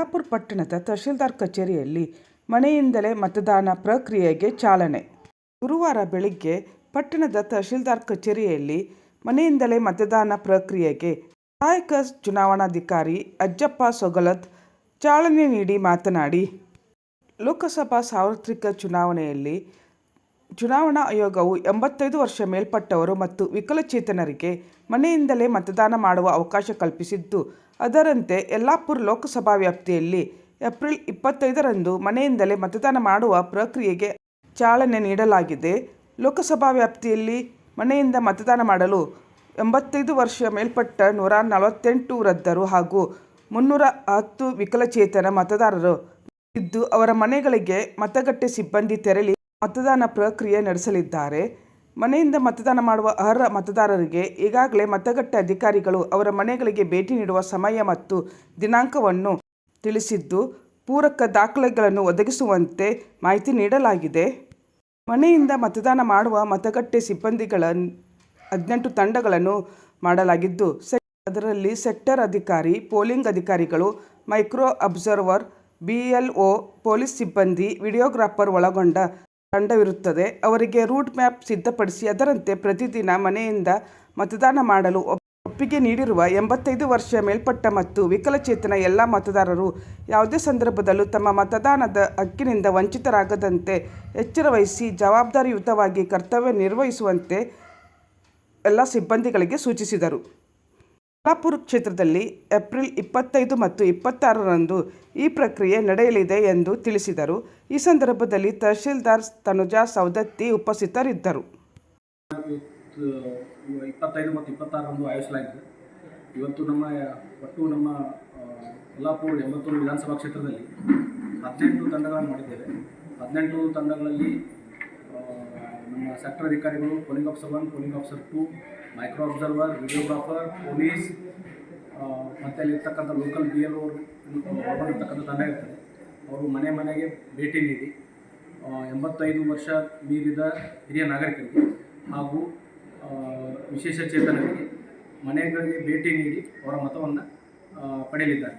ಯಲ್ಲಾಪುರ ಪಟ್ಟಣದ ತಹಶೀಲ್ದಾರ್ ಕಚೇರಿಯಲ್ಲಿ ಮನೆಯಿಂದಲೇ ಮತದಾನ ಪ್ರಕ್ರಿಯೆಗೆ ಚಾಲನೆ. ಗುರುವಾರ ಬೆಳಗ್ಗೆ ಪಟ್ಟಣದ ತಹಶೀಲ್ದಾರ್ ಕಚೇರಿಯಲ್ಲಿ ಮನೆಯಿಂದಲೇ ಮತದಾನ ಪ್ರಕ್ರಿಯೆಗೆ ಸಹಾಯಕ ಚುನಾವಣಾಧಿಕಾರಿ ಅಜ್ಜಪ್ಪ ಸೊಗಲದ್ ಚಾಲನೆ ನೀಡಿ ಮಾತನಾಡಿ, ಲೋಕಸಭಾ ಸಾರ್ವತ್ರಿಕ ಚುನಾವಣೆಯಲ್ಲಿ ಚುನಾವಣಾ ಆಯೋಗವು 85 ವರ್ಷ ಮೇಲ್ಪಟ್ಟವರು ಮತ್ತು ವಿಕಲಚೇತನರಿಗೆ ಮನೆಯಿಂದಲೇ ಮತದಾನ ಮಾಡುವ ಅವಕಾಶ ಕಲ್ಪಿಸಿದ್ದು, ಅದರಂತೆ ಯಲ್ಲಾಪುರ ಲೋಕಸಭಾ ವ್ಯಾಪ್ತಿಯಲ್ಲಿ ಏಪ್ರಿಲ್ 25ರಂದು ಮನೆಯಿಂದಲೇ ಮತದಾನ ಮಾಡುವ ಪ್ರಕ್ರಿಯೆಗೆ ಚಾಲನೆ ನೀಡಲಾಗಿದೆ. ಲೋಕಸಭಾ ವ್ಯಾಪ್ತಿಯಲ್ಲಿ ಮನೆಯಿಂದ ಮತದಾನ ಮಾಡಲು 85 ವರ್ಷ ಮೇಲ್ಪಟ್ಟ 148 ವೃದ್ಧರು ಹಾಗೂ 310 ವಿಕಲಚೇತನ ಮತದಾರರು ಇದ್ದು, ಅವರ ಮನೆಗಳಿಗೆ ಮತಗಟ್ಟೆ ಸಿಬ್ಬಂದಿ ತೆರಳಿ ಮತದಾನ ಪ್ರಕ್ರಿಯೆ ನಡೆಸಲಿದ್ದಾರೆ. ಮನೆಯಿಂದ ಮತದಾನ ಮಾಡುವ ಅರ್ಹ ಮತದಾರರಿಗೆ ಈಗಾಗಲೇ ಮತಗಟ್ಟೆ ಅಧಿಕಾರಿಗಳು ಅವರ ಮನೆಗಳಿಗೆ ಭೇಟಿ ನೀಡುವ ಸಮಯ ಮತ್ತು ದಿನಾಂಕವನ್ನು ತಿಳಿಸಿದ್ದು, ಪೂರಕ ದಾಖಲೆಗಳನ್ನು ಒದಗಿಸುವಂತೆ ಮಾಹಿತಿ ನೀಡಲಾಗಿದೆ. ಮನೆಯಿಂದ ಮತದಾನ ಮಾಡುವ ಮತಗಟ್ಟೆ ಸಿಬ್ಬಂದಿಗಳ 18 ತಂಡಗಳನ್ನು ಮಾಡಲಾಗಿದ್ದು, ಅದರಲ್ಲಿ ಸೆಕ್ಟರ್ ಅಧಿಕಾರಿ, ಪೋಲಿಂಗ್ ಅಧಿಕಾರಿಗಳು, ಮೈಕ್ರೋ ಅಬ್ಸರ್ವರ್, BLO, ಪೊಲೀಸ್ ಸಿಬ್ಬಂದಿ, ವಿಡಿಯೋಗ್ರಾಫರ್ ಒಳಗೊಂಡ ತಂಡವಿರುತ್ತದೆ. ಅವರಿಗೆ ರೂಟ್ ಮ್ಯಾಪ್ ಸಿದ್ಧಪಡಿಸಿ ಅದರಂತೆ ಪ್ರತಿದಿನ ಮನೆಯಿಂದ ಮತದಾನ ಮಾಡಲು ಒಪ್ಪಿಗೆ ನೀಡಿರುವ 85 ವರ್ಷ ಮೇಲ್ಪಟ್ಟ ಮತ್ತು ವಿಕಲಚೇತನ ಎಲ್ಲ ಮತದಾರರು ಯಾವುದೇ ಸಂದರ್ಭದಲ್ಲೂ ತಮ್ಮ ಮತದಾನದ ಹಕ್ಕಿನಿಂದ ವಂಚಿತರಾಗದಂತೆ ಎಚ್ಚರ ವಹಿಸಿ ಜವಾಬ್ದಾರಿಯುತವಾಗಿ ಕರ್ತವ್ಯ ನಿರ್ವಹಿಸುವಂತೆ ಎಲ್ಲ ಸಿಬ್ಬಂದಿಗಳಿಗೆ ಸೂಚಿಸಿದರು. ಯಲ್ಲಾಪುರ ಕ್ಷೇತ್ರದಲ್ಲಿ ಏಪ್ರಿಲ್ 25 ಮತ್ತು 26ರಂದು ಈ ಪ್ರಕ್ರಿಯೆ ನಡೆಯಲಿದೆ ಎಂದು ತಿಳಿಸಿದರು. ಈ ಸಂದರ್ಭದಲ್ಲಿ ತಹಶೀಲ್ದಾರ್ ತನುಜಾ ಸವದತ್ತಿ ಉಪಸ್ಥಿತರಿದ್ದರು. 25 ಮತ್ತು 26ರಂದು ಆಯೋಜಿಸಲಾಗಿದೆ. ಇವತ್ತು ನಮ್ಮ ಯಲ್ಲಾಪುರ 81 ವಿಧಾನಸಭಾ ಕ್ಷೇತ್ರದಲ್ಲಿ 18 ತಂಡಗಳನ್ನು ಮಾಡಿದ್ದೇವೆ. 18 ತಂಡಗಳಲ್ಲಿ ನಮ್ಮ ಸೆಕ್ಟರ್ ಅಧಿಕಾರಿಗಳು, polling officer 1, polling officer 2, micro observer, videographer, police ಮತ್ತು ಅಲ್ಲಿರ್ತಕ್ಕಂಥ ಲೋಕಲ್ BLO ಒಳಗೊಂಡಿರ್ತಕ್ಕಂಥ ತಂಡ ಇರ್ತದೆ. ಅವರು ಮನೆಗೆ ಭೇಟಿ ನೀಡಿ 85 ವರ್ಷ ಮೀರಿದ ಹಿರಿಯ ನಾಗರಿಕರಿಗೆ ಹಾಗೂ ವಿಶೇಷ ಚೇತನರಿಗೆ ಮನೆಗಳಿಗೆ ಭೇಟಿ ನೀಡಿ ಅವರ ಮತವನ್ನು ಪಡೆಯಲಿದ್ದಾರೆ.